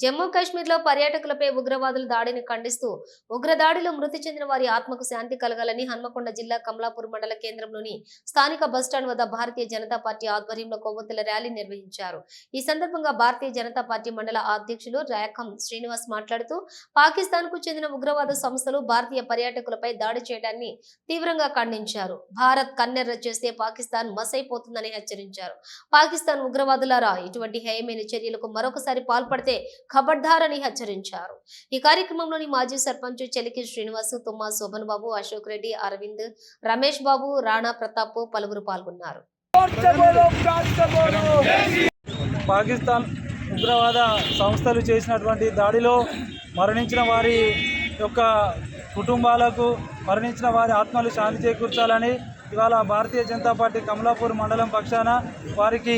జమ్మూ కాశ్మీర్లో పర్యాటకులపై ఉగ్రవాదుల దాడిని ఖండిస్తూ ఉగ్రదాడిలో మృతి చెందిన వారి ఆత్మకు శాంతి కలగాలని హన్మకొండ జిల్లా కమలాపూర్ మండల కేంద్రంలోని స్థానిక బస్టాండ్ వద్ద భారతీయ జనతా పార్టీ ఆధ్వర్యంలో కొవ్వొత్తుల ర్యాలీ నిర్వహించారు. ఈ సందర్భంగా భారతీయ జనతా పార్టీ మండల అధ్యక్షులు రాయకం శ్రీనివాస్ మాట్లాడుతూ పాకిస్తాన్ కు చెందిన ఉగ్రవాద సంస్థలు భారతీయ పర్యాటకులపై దాడి చేయడాన్ని తీవ్రంగా ఖండించారు. భారత్ కన్నెర్ర చేస్తే పాకిస్తాన్ మసైపోతుందని హెచ్చరించారు. పాకిస్తాన్ ఉగ్రవాదులారా ఇటువంటి హేయమైన చర్యలకు మరొకసారి పాల్పడితే ఖబర్దార్ అని హెచ్చరించారు. ఈ కార్యక్రమంలోని మాజీ సర్పంచ్ చెలికి శ్రీనివాస్, తుమ్మా శోభన్ బాబు, అశోక్ రెడ్డి, అరవింద్, రమేష్ బాబు, రాణా ప్రతాప్ పలువురు పాల్గొన్నారు. పాకిస్తాన్ ఉగ్రవాద సంస్థలు చేసినటువంటి దాడిలో మరణించిన వారి యొక్క కుటుంబాలకు, మరణించిన వారి ఆత్మలు శాంతి చేకూర్చాలని ఇవాళ భారతీయ జనతా పార్టీ కమలాపూర్ మండలం పక్షాన వారికి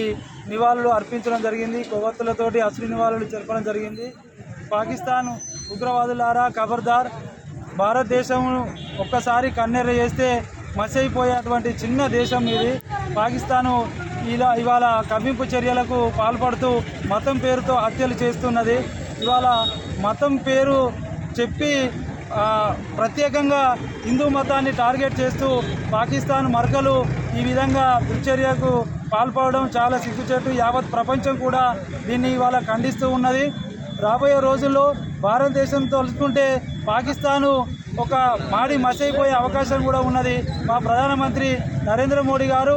నివాళులు అర్పించడం జరిగింది. కొవ్వొత్తులతోటి అశ్రు నివాళులు జరపడం జరిగింది. పాకిస్తాన్ ఉగ్రవాదులారా ఖబర్దార్, భారతదేశం ఒక్కసారి కన్నెర్ర చేస్తే మసైపోయేటువంటి చిన్న దేశం ఇది. పాకిస్తాను ఇవాళ కవ్వింపు చర్యలకు పాల్పడుతూ మతం పేరుతో హత్యలు చేస్తున్నది. ఇవాళ మతం పేరు చెప్పి ప్రత్యేకంగా హిందూ మతాన్ని టార్గెట్ చేస్తూ పాకిస్తాన్ మరకలు ఈ విధంగా దుశ్చర్యకు పాల్పడడం చాలా సిగ్గుచేటు. యావత్ ప్రపంచం కూడా దీన్ని ఇవాళ ఖండిస్తూ ఉన్నది. రాబోయే రోజుల్లో భారతదేశం తలుచుకుంటే పాకిస్తాను ఒక మాడి మసైపోయే అవకాశం కూడా ఉన్నది. మా ప్రధానమంత్రి నరేంద్ర మోడీ గారు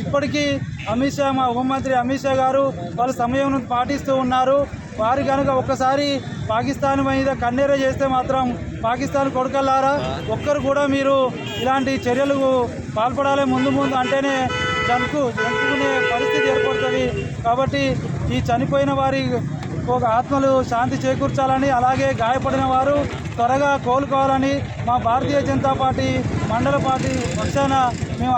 ఇప్పటికీ అమిత్ షా, మా హోంమంత్రి అమిత్ షా గారు వాళ్ళ సమయం పాటిస్తూ ఉన్నారు. వారి కనుక ఒక్కసారి పాకిస్తాన్ మీద కన్నెర్ర చేస్తే మాత్రం పాకిస్తాన్ కొడుకల్లారా ఒక్కరు కూడా మీరు ఇలాంటి చర్యలకు పాల్పడాలి ముందు అంటేనే జరుపుకునే పరిస్థితి ఏర్పడుతుంది. కాబట్టి ఈ చనిపోయిన వారి ఒక ఆత్మలు శాంతి చేకూర్చాలని, అలాగే గాయపడిన వారు త్వరగా కోలుకోవాలని మా భారతీయ జనతా పార్టీ మండల పార్టీ పక్షాన మేము